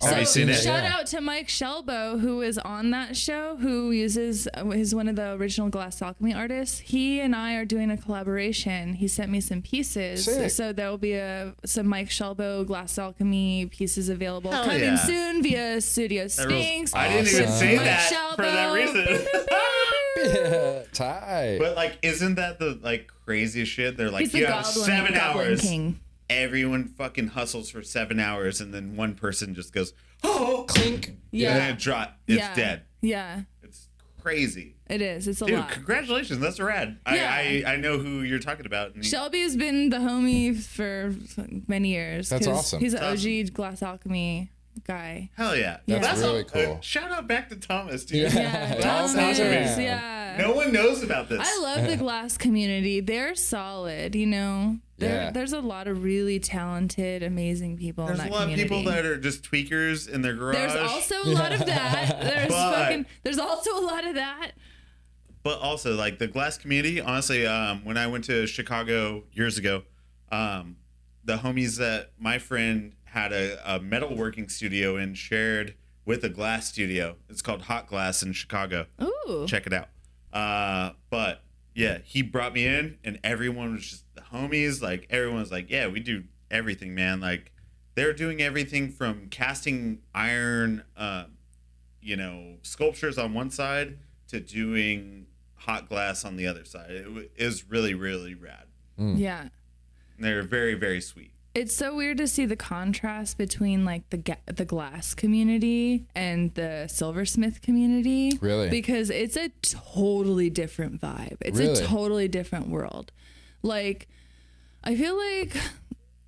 Have you seen it? Shout out to Mike Shelbo, who is on that show, who is one of the original glass alchemy artists. He and I are doing a collaboration. He sent me some pieces. Sick. So there will be some Mike Shelbo glass alchemy pieces available coming soon via Studio Sphinx. I didn't even say Mike that Shelbo. for that reason. Yeah, tight. But like, isn't that the like craziest shit? They're like, He's the you have goblin, 7 goblin hours. king. Everyone fucking hustles for 7 hours, and then one person just goes, oh, Clink. Yeah. and then it's dead. Yeah. It's crazy. It is. It's a Dude, lot. congratulations. That's rad. Yeah. I know who you're talking about. Shelby's been the homie for many years. That's 'cause awesome. He's an That's OG glass alchemy guy. Hell yeah. That's really cool. Shout out back to Thomas, dude. Yeah, Thomas, Thomas, awesome. yeah. No one knows about this. I love the glass community. They're solid, There's a lot of really talented, amazing people There's in that a lot community. of people that are just tweakers in their garage. There's also a lot of that. There's also a lot of that. But also, like, the glass community, honestly, when I went to Chicago years ago, the homies that my friend had a metalworking studio and shared with a glass studio. It's called Hot Glass in Chicago. Ooh. Check it out. But yeah, he brought me in, and everyone was just the homies. Like, everyone was like, yeah, we do everything, man. Like, they're doing everything from casting iron, sculptures on one side to doing hot glass on the other side. It is really, really rad. Yeah. And they're very, very sweet. It's so weird to see the contrast between like the glass community and the silversmith community. Really? Because it's a totally different vibe. It's Really? a totally different world. Like, I feel like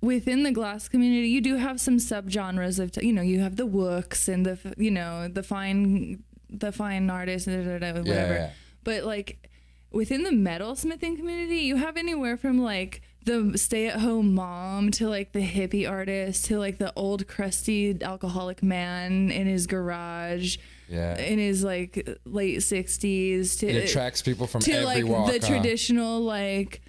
within the glass community, you do have some subgenres of, you have the wooks and the fine the fine artist, whatever. Yeah. But like within the metalsmithing community, you have anywhere from like the stay-at-home mom to like the hippie artist to like the old crusty alcoholic man in his garage. Yeah. In his like late 60s to It attracts people from to every like walk. the traditional like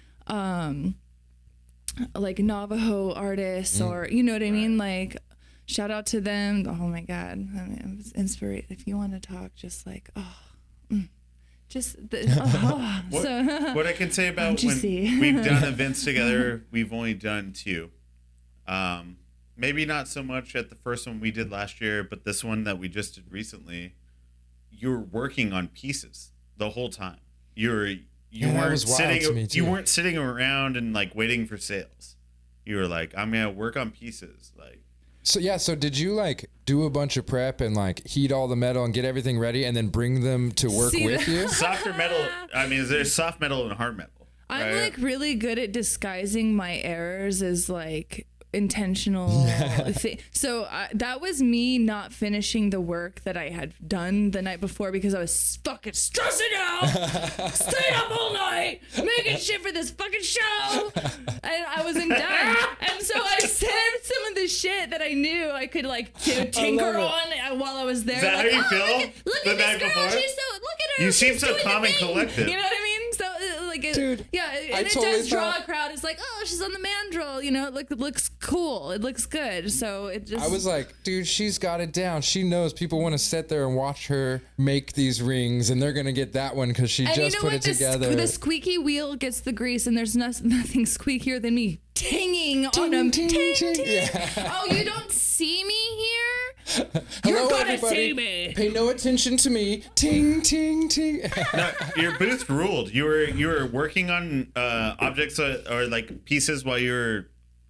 Navajo artists or you know what I mean, like shout out to them. Oh my god, I mean, it was inspiration. If you want to talk just like What I can say about when we've done events together, we've only done 2. Maybe not so much at the first one we did last year, but this one that we just did recently, you were working on pieces the whole time. You weren't sitting around and like waiting for sales. You were like, I'm gonna work on pieces. Like, so did you like do a bunch of prep and like heat all the metal and get everything ready and then bring them to work with you? Softer metal. I mean, there's soft metal and hard metal. I'm like really good at disguising my errors as like intentional so that was me not finishing the work that I had done the night before because I was fucking stressing out, staying up all night making shit for this fucking show, and I wasn't done. And so I saved some of the shit that I knew I could like tinker on while I was there. Is that like, how you feel? Look at this girl, she's so, look at her, you seem she's so doing calm the and thing. collected. You know what I mean? So like Dude, yeah, and it does draw a crowd. It's like, oh, she's on the mandrel, you know, it looks cool, it looks good. So it just, I was like, dude, she's got it down. She knows people want to sit there and watch her make these rings, and they're gonna get that one because she just put it together. The squeaky wheel gets the grease, and there's nothing squeakier than me tinging on them. Ting, ting. Yeah. Oh, you don't see me here? Hello, You're gonna everybody. see me. Pay no attention to me. Ting, ting, ting. No, your booth ruled. You were working on objects or like pieces while you were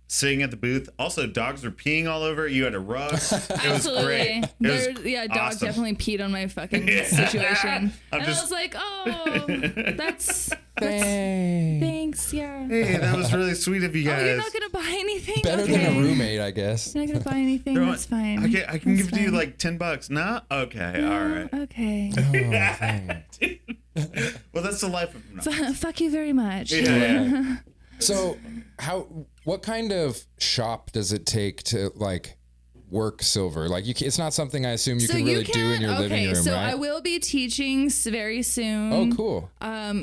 sitting at the booth. Also, dogs were peeing all over. You had a rug. It was great. Dog awesome. definitely peed on my fucking situation. I was like, oh, that's Dang. thanks, yeah. Hey, that was really sweet of you guys. Oh, you're not gonna buy anything? Better okay. than a roommate, I guess. You're not gonna buy anything? That's fine. I can That's give you fine. like $10. No? Okay, all right. Okay. Well, that's the life of Fuck you very much. Yeah. So, what kind of shop does it take to like work silver? Like, it's not something I assume you can really do in your living room, so right? I will be teaching very soon. Oh, cool.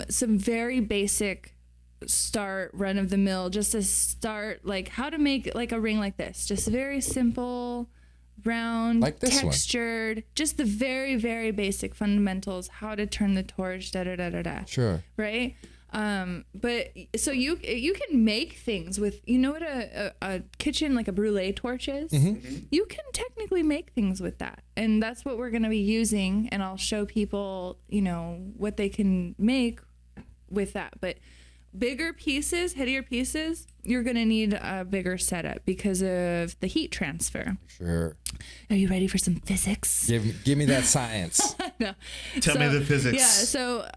Some very basic start run of the mill, just to start like how to make like a ring like this, just very simple, round, like this textured, just the very, very basic fundamentals, how to turn the torch, Sure. right? But so you can make things with, you know what a kitchen, like a brulee torch is? Mm-hmm. You can technically make things with that. And that's what we're going to be using. And I'll show people, you know, what they can make with that. But bigger pieces, heavier pieces, you're going to need a bigger setup because of the heat transfer. Sure. Are you ready for some physics? Give me that science. No. Tell me the physics. Yeah, so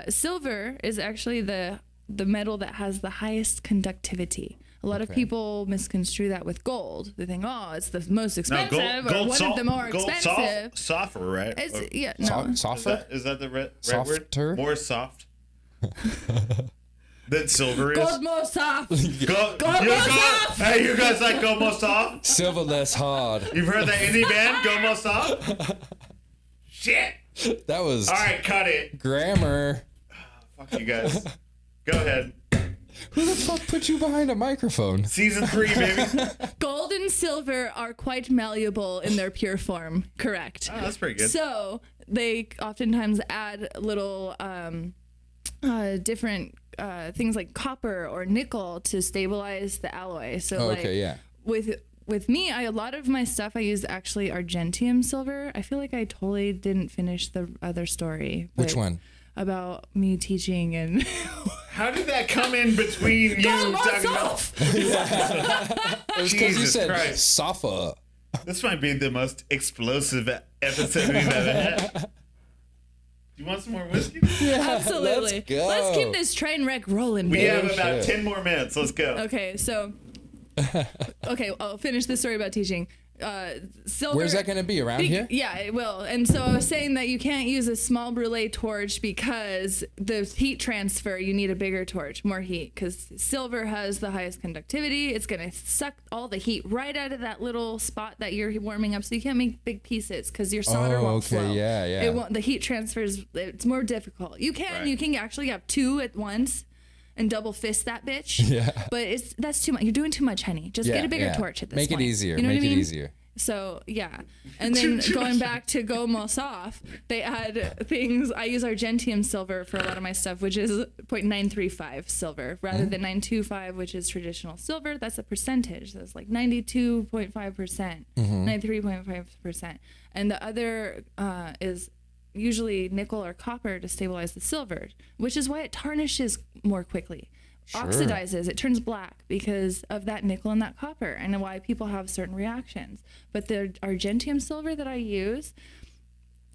silver is actually the metal that has the highest conductivity. A lot of people misconstrue that with gold. They think, oh, it's the most expensive or one of the more expensive. Softer, right? It's, Softer? Is that the right Softer? word? More soft. Than silver is. gold more soft. Gold more soft. Hey, you guys like go more soft? Silver less hard. You've heard that indie band, Go More Soft? Shit. That was All right, cut it. grammar. Fuck you guys. Go ahead. Who the fuck put you behind a microphone? Season 3, baby. Gold and silver are quite malleable in their pure form. Correct. Oh, that's pretty good. So they oftentimes add little different things like copper or nickel to stabilize the alloy. So with me, a lot of my stuff I use actually Argentium silver. I feel like I totally didn't finish the other story. Which one? About me teaching and How did that come in between you talking about? It was because you said Christ. Safa. This might be the most explosive episode we've ever had. You want some more whiskey? absolutely. Let's go. Let's keep this train wreck rolling. We baby. have about 10 more minutes. Let's go. Okay, so I'll finish the story about teaching. silver. Where's that going to be? Around here? Yeah, it will. And so I was saying that you can't use a small brulee torch because the heat transfer, you need a bigger torch, more heat, because silver has the highest conductivity. It's going to suck all the heat right out of that little spot that you're warming up. So you can't make big pieces because your solder won't flow. Yeah. It won't. The heat transfers. It's more difficult. You can actually have two at once and double fist that bitch. Yeah. But that's too much. You're doing too much, honey. Just get a bigger torch at this point. Make it easier. You know Make what I it mean? easier. So, yeah. And then going back to Go Mosoff, they add things. I use Argentium silver for a lot of my stuff, which is 0.935 silver rather than 925, which is traditional silver. That's a percentage. That's like 92.5%, 93.5%. And the other is usually nickel or copper to stabilize the silver, which is why it tarnishes more quickly. Oxidizes, it turns black because of that nickel and that copper, and why people have certain reactions. But the Argentium silver that I use,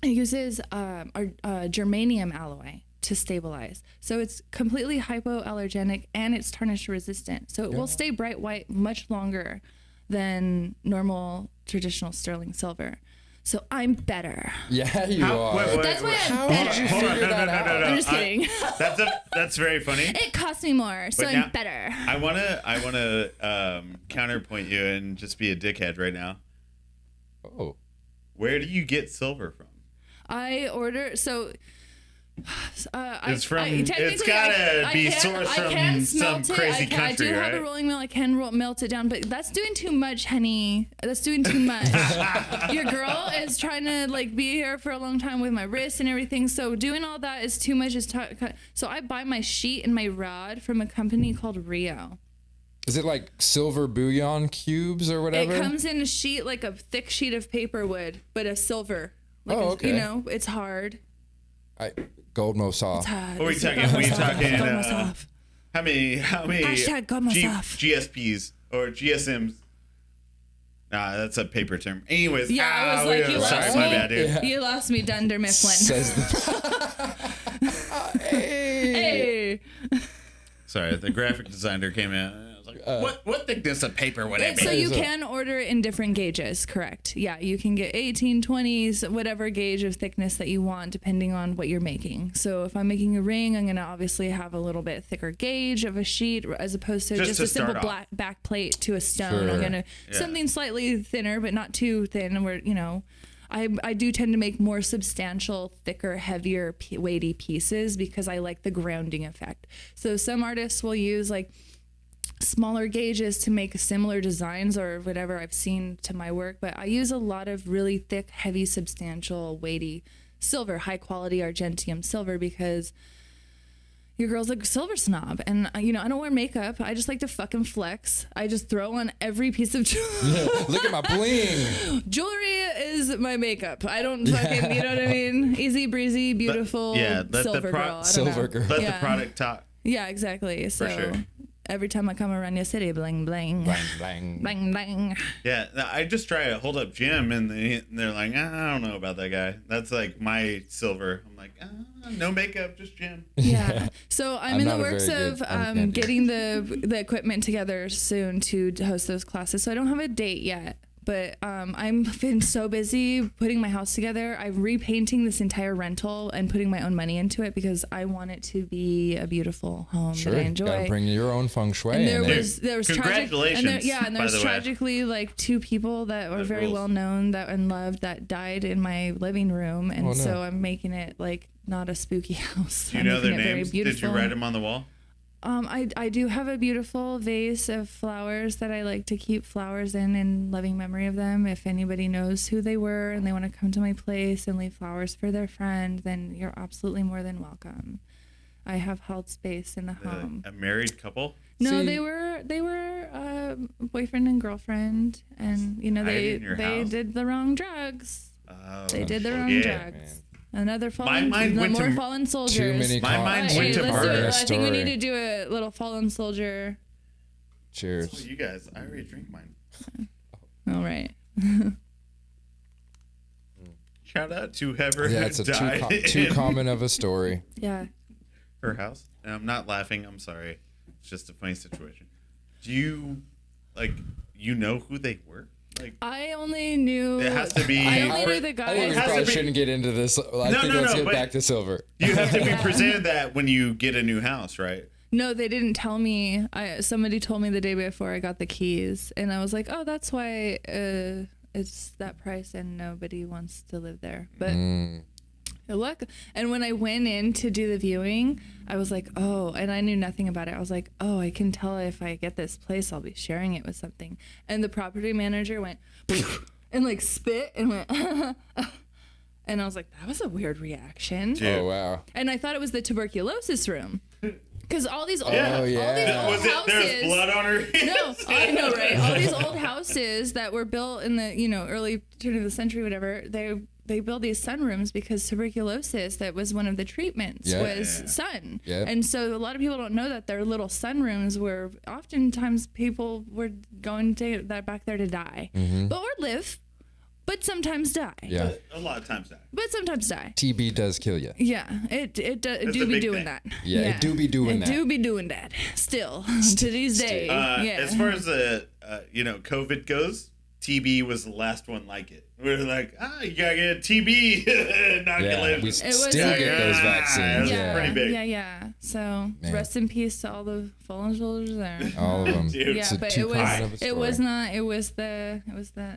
it uses germanium alloy to stabilize. So it's completely hypoallergenic and it's tarnish resistant. So it will stay bright white much longer than normal traditional sterling silver. So I'm better. Yeah, you are. That's why I'm How better. did you figure that out? I'm just kidding. That's very funny. It cost me more, so I'm better. I wanna counterpoint you and just be a dickhead right now. Oh. Where do you get silver from? I order it's gotta be sourced from some crazy country, I do have a rolling mill. I can melt it down, but that's doing too much, honey. That's doing too much. Your girl is trying to be here for a long time with my wrist and everything. So doing all that is too much. So I buy my sheet and my rod from a company called Rio. Is it like silver bouillon cubes or whatever? It comes in a sheet, like a thick sheet of paper wood, but a silver. Okay. It's hard. Gold Mosoff. What are we talking? How many GSPs or GSMs? Nah, that's a paper term. Anyways, I was like, you lost me. My bad, dude. Yeah. You lost me, Dunder Mifflin. Hey. Sorry, the graphic designer came in. I was like, what thickness of paper would it be? So you can order it in different gauges, correct? Yeah, you can get 18, 20s, whatever gauge of thickness that you want, depending on what you're making. So if I'm making a ring, I'm going to obviously have a little bit thicker gauge of a sheet as opposed to just a simple black back plate to a stone. I'm going to something slightly thinner, but not too thin, where, I do tend to make more substantial, thicker, heavier, weighty pieces because I like the grounding effect. So some artists will use smaller gauges to make similar designs or whatever I've seen to my work, but I use a lot of really thick, heavy, substantial, weighty silver, high quality Argentium silver, because your girl's a silver snob, and I don't wear makeup. I just like to fucking flex. I just throw on every piece of jewelry. Look at my bling. Jewelry is my makeup. I don't fucking, you know what I mean? Easy breezy, beautiful silver girl. Silver girl. Let the product talk. Yeah, exactly. So. For sure. Every time I come around your city, bling, bling. Bling, bling. Bling, bling. Yeah, I just try to hold up Jim, and they're like, I don't know about that guy. That's like my silver. I'm like, no makeup, just Jim. Yeah. So I'm in the works of getting the equipment together soon to host those classes. So I don't have a date yet. But I've been so busy putting my house together. I'm repainting this entire rental and putting my own money into it because I want it to be a beautiful home that I enjoy. Gotta bring your own feng shui. And there was congratulations. And there was tragically two people that were very well known and loved that died in my living room, and so I'm making it not a spooky house. Do you know their names? Did you write them on the wall? I do have a beautiful vase of flowers that I like to keep flowers in loving memory of them. If anybody knows who they were and they want to come to my place and leave flowers for their friend, then you're absolutely more than welcome. I have held space in the home. A married couple? No, they were boyfriend and girlfriend, and they did the wrong drugs. They did the wrong drugs. Man. Another fallen, more fallen soldiers. Too many. My mind went to murder. I think we need to do a little fallen soldier. Cheers. So you guys, I already drink mine. All right. Shout out to whoever it's died. Too common of a story. Yeah. Her house. And I'm not laughing. I'm sorry. It's just a funny situation. Do you know who they were? Like, I only knew. it has to be. I only knew the I think guy. we It has probably to be- shouldn't get into this. I think no, let's get but- back to silver. You have to be Yeah. presented that when you get a new house, right? No, they didn't tell me. Somebody told me the day before I got the keys, and I was like, "Oh, that's why it's that price, and nobody wants to live there." But look, and when I went in to do the viewing, I was like, "Oh," and I knew nothing about it. I was like, "Oh, I can tell if I get this place, I'll be sharing it with something." And the property manager went and like spit and went, and I was like, "That was a weird reaction." Dude. Oh wow. And I thought it was the tuberculosis room. Because all these old, Yeah. all these old Was it? houses. There's blood on her hands. No, I know, right? All these old houses that were built in the early turn of the century, whatever. They build these sunrooms because tuberculosis, that was one of the treatments, Yeah. was sun. Yeah. And so a lot of people don't know that their little sunrooms were oftentimes people were going to that back there to die, but or live, but sometimes die. Yeah. A lot of times that. But sometimes die. TB does kill you. Yeah, it do a be big doing thing. that. Yeah, it do be doing that. It do be doing that still to these days. Yeah. As far as the COVID goes, TB was the last one like it. We're like, you gotta get TB Yeah, inoculation. we was still like- get those vaccines. yeah, pretty big. yeah. So Man. rest in peace to all the fallen soldiers there. All of them. Dude. Yeah, It's a but two-part of a it was story. not. It was the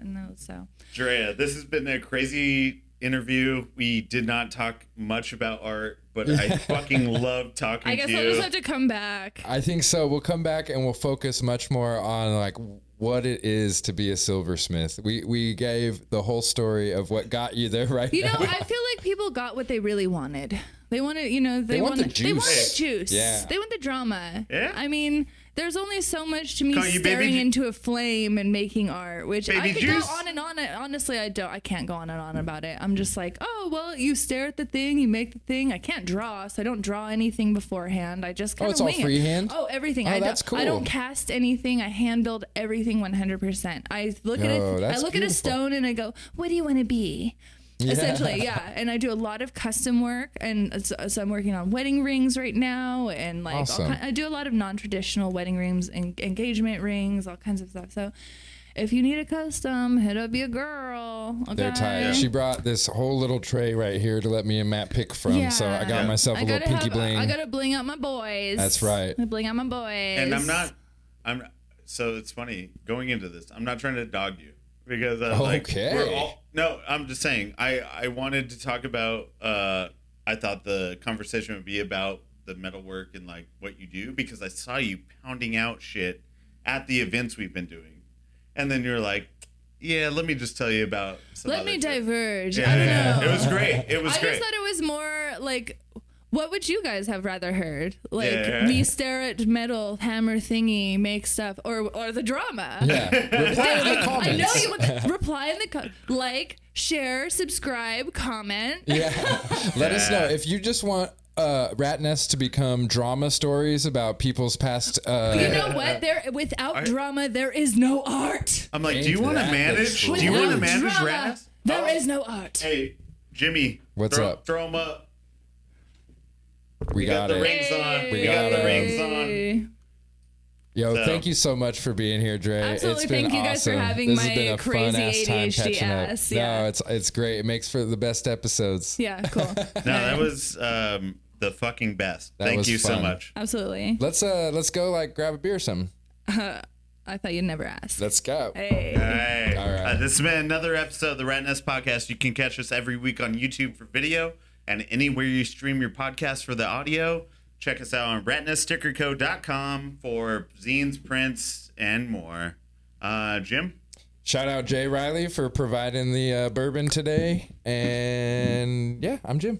no. So Drea, this has been a crazy interview. We did not talk much about art, but I fucking love talking I guess to I'll you. just have to come back. I think so. We'll come back and we'll focus much more on like what it is to be a silversmith. We gave the whole story of what got you there right You know, now. I feel like people got what they really wanted. They wanted, they want the wanted, they wanted juice. juice. Yeah. They want the drama. Yeah. I mean, there's only so much to me Call you baby staring ju- into a flame and making art, which I Baby could juice. go on and on. Honestly, I can't go on and on about it. I'm just like, oh, well, you stare at the thing, you make the thing. I can't draw, so I don't draw anything beforehand. I just kind of it's all wing it. freehand? Oh, everything. Oh, I that's don't, I cool. don't cast anything. I hand build everything 100%. I look at Oh, it. I that's look at a beautiful. stone and I go, what do you want to be? Yeah. Essentially, yeah. And I do a lot of custom work, and so I'm working on wedding rings right now, and like Awesome. I do a lot of non-traditional wedding rings and engagement rings, all kinds of stuff. So if you need a custom, hit up your girl. Okay? They're tight. She brought this whole little tray right here to let me and Matt pick from. So I got Yeah. myself a I little gotta pinky bling. I gotta bling out my boys. That's right. I bling out my boys. And so it's funny going into this. I'm not trying to dog you because Okay. no, I'm just saying I wanted to talk about I thought the conversation would be about the metalwork and like what you do because I saw you pounding out shit at the events we've been doing. And then you're like, yeah, let me just tell you about some Let other me shit. diverge. Yeah, I don't know. It was great. It was I great. just thought it was more like, what would you guys have rather heard? Like Yeah. me stare at metal hammer thingy, make stuff, or the drama? Yeah. Reply in the comments. I know you want the reply in the like, share, subscribe, comment. Yeah. Let us know if you just want Ratnest to become drama stories about people's past. You know what? Without drama, there is no art. I'm like, Ain't do you want to that the manage? truth? Do you want to Without manage drama, Ratnest? There is no art. Hey, Jimmy. What's throw, up? Throw them up. We got the it. rings on. We We got got the it. rings on. Yo, So- thank you so much for being here, Dre. Absolutely. It's been Thank you guys for awesome. having this my has been a crazy fun-ass time ADHD catching up. ass, yeah. No, it's great. It makes for the best episodes. Yeah, cool. No, that was the fucking best. That Thank was you so fun. much. Absolutely. Let's go like grab a beer or something. I thought you'd never ask. Let's go. Hey. Hey. All right. This has been another episode of the Ratnest Podcast. You can catch us every week on YouTube for video and anywhere you stream your podcast for the audio. Check us out on ratneststickerco.com for zines, prints, and more. Jim? Shout out Jay Riley for providing the bourbon today. And yeah, I'm Jim.